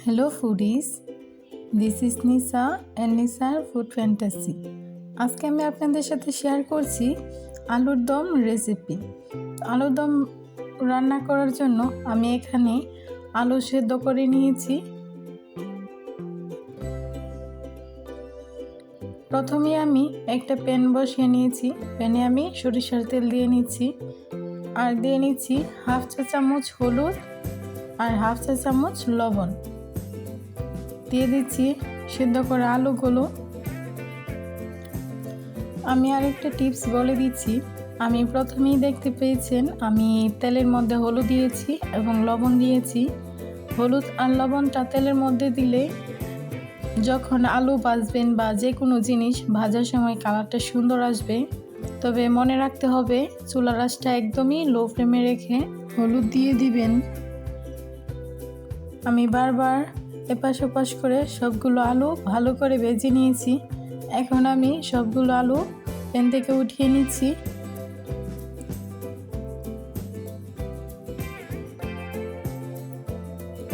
Hello foodies, this is Nisa and Nisar Food Fantasy. আজকে আমি আপনাদের সাথে শেয়ার করছি আলুর দম রেসিপি। আলুর দম রান্না করার জন্য আমি এখানে আলু সেদ্ধ করে নিয়েছি। প্রথমে আমি একটা প্যান বসিয়ে নিয়েছি। প্যানে আমি সরিষার তেল দিয়ে নিচ্ছি আর দিয়ে নিচ্ছি হাফ চা চামচ হলুদ আর হাফ চা চামচ লবণ। দিয়ে দিচ্ছি সিদ্ধ করা আলুগুলো। আমি আরেকটা টিপস বলে দিচ্ছি। আমি প্রথমেই দেখতে পেয়েছেন আমি তেলের মধ্যে হলুদ দিয়েছি এবং লবণ দিয়েছি। হলুদ আর লবণটা তেলের মধ্যে দিলে যখন আলু ভাজবেন বা যে কোনো জিনিস ভাজার সময় কালারটা সুন্দর আসবে। তবে মনে রাখতে হবে চুলার আঁচটা একদমই লো ফ্লেমে রেখে হলুদ দিয়ে দিবেন। আমি বারবার এপাশ ওপাশ করে সবগুলো আলু ভালো করে ভেজে নিয়েছি। এখন আমি সবগুলো আলু প্যান থেকে উঠিয়ে নিচ্ছি।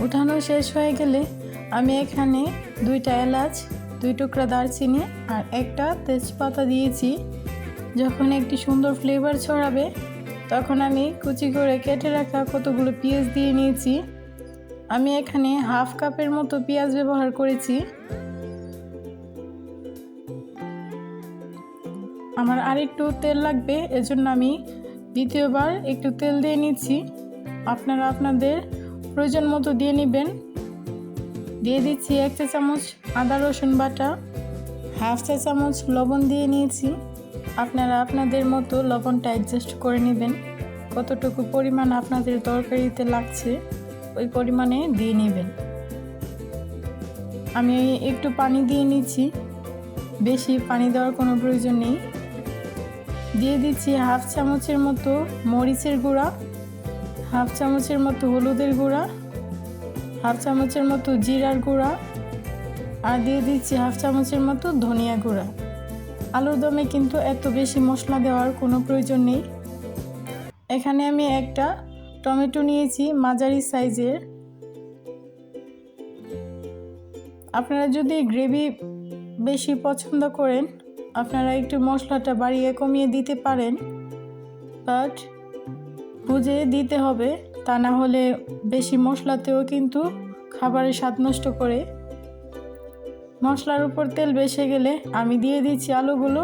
উঠানো শেষ হয়ে গেলে আমি এখানে 2টা এলাচ, 2 টুকরা দারচিনি আর একটা তেজপাতা দিয়েছি। যখন একটি সুন্দর ফ্লেভার ছড়াবে তখন আমি কুচি করে কেটে রাখা কতগুলো পেঁয়াজ দিয়ে নিয়েছি। আমি এখানে হাফ কাপের মতো পেঁয়াজ ব্যবহার করেছি। আমার আরেকটু তেল লাগবে, এজন্য আমি দ্বিতীয়বার একটু তেল দিয়ে নিচ্ছি। আপনারা আপনাদের প্রয়োজন মতো দিয়ে নেবেন। দিয়ে দিচ্ছি 1 চা চামচ আদা রসুন বাটা, হাফ চা চামচ লবণ দিয়ে নিয়েছি। আপনারা আপনাদের মতো লবণটা অ্যাডজাস্ট করে নেবেন। কতটুকু পরিমাণ আপনাদের তরকারিতে লাগছে ওই পরিমাণে দিয়ে নেবেন। আমি একটু পানি দিয়ে নিচ্ছি, বেশি পানি দেওয়ার কোনো প্রয়োজন নেই। দিয়ে দিচ্ছি হাফ চামচের মতো মরিচের গুঁড়া, হাফ চামচের মতো হলুদের গুঁড়া, হাফ চামচের মতো জিরার গুঁড়া আর দিয়ে দিচ্ছি হাফ চামচের মতো ধনিয়া গুঁড়া। আলুর দমে কিন্তু এত বেশি মশলা দেওয়ার কোনো প্রয়োজন নেই। এখানে আমি একটা টমেটো নিয়েছি মাঝারি সাইজের। আপনারা যদি গ্রেভি বেশি পছন্দ করেন আপনারা একটু মশলাটা বাড়িয়ে কমিয়ে দিতে পারেন, বাট বুঝে দিতে হবে, তা না হলে বেশি মশলাতেও কিন্তু খাবারের স্বাদ নষ্ট করে। মশলার উপর তেল বেশি গেলে আমি দিয়ে দিচ্ছি আলুগুলো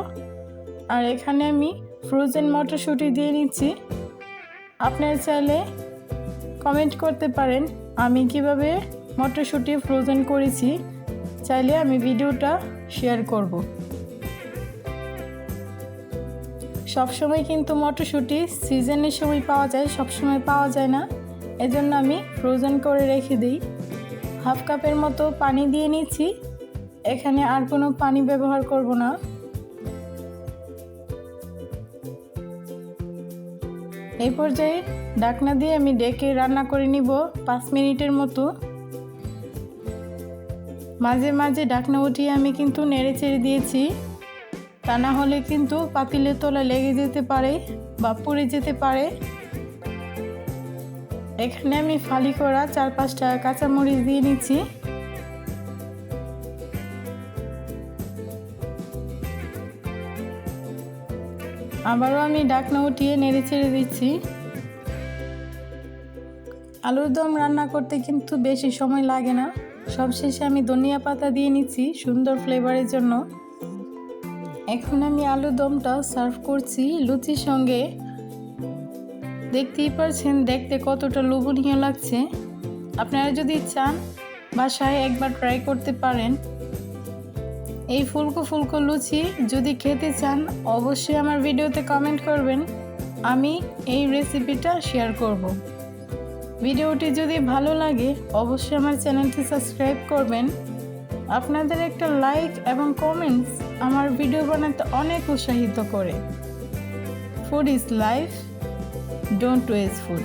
আর এখানে আমি ফ্রোজেন মটরশুঁটি দিয়ে নিচ্ছি। আপনারা চাইলে কমেন্ট করতে পারেন আমি কিভাবে মটরশুঁটি ফ্রোজেন করেছি, চাইলে আমি ভিডিওটা শেয়ার করব। সবসময় কিন্তু মটরশুঁটি সিজনের সময় পাওয়া যায়, সবসময় পাওয়া যায় না, এজন্য আমি ফ্রোজেন করে রেখে দিই। হাফ কাপের মতো পানি দিয়ে নিচ্ছি। এখানে আর কোনো পানি ব্যবহার করব না। এই পর্যায়ে ঢাকনা দিয়ে আমি ঢেকে রান্না করে নিব 5 মিনিটের মতো। মাঝে মাঝে ঢাকনা উঠিয়ে আমি কিন্তু নেড়ে চেড়ে দিয়েছি, তা না হলে কিন্তু পাতিলের তলায় লেগে যেতে পারে বা পুড়ে যেতে পারে। এখানে আমি ফালি করা 4-5টা কাঁচামরিচ দিয়ে নিচ্ছি। আবারও আমি ঢাকনা উঠিয়ে নেড়ে চেড়ে দিচ্ছি। আলুর দম রান্না করতে কিন্তু বেশি সময় লাগে না। সবশেষে আমি ধনিয়া পাতা দিয়ে নিচ্ছি সুন্দর ফ্লেভারের জন্য। এখন আমি আলুর দমটা সার্ভ করছি লুচির সঙ্গে। দেখতেই পারছেন দেখতে কতটা লোভনীয় লাগছে। আপনারা যদি চান বাসায় একবার ট্রাই করতে পারেন। এই ফুলকো ফুলকো লুচি যদি খেতে চান অবশ্যই আমার ভিডিওতে কমেন্ট করবেন, আমি এই রেসিপিটা শেয়ার করব। ভিডিওটি যদি ভালো লাগে অবশ্যই আমার চ্যানেলটি সাবস্ক্রাইব করবেন। আপনাদের একটা লাইক এবং কমেন্টস আমার ভিডিও বানাতে অনেক উৎসাহিত করে। Food is life, don't waste food.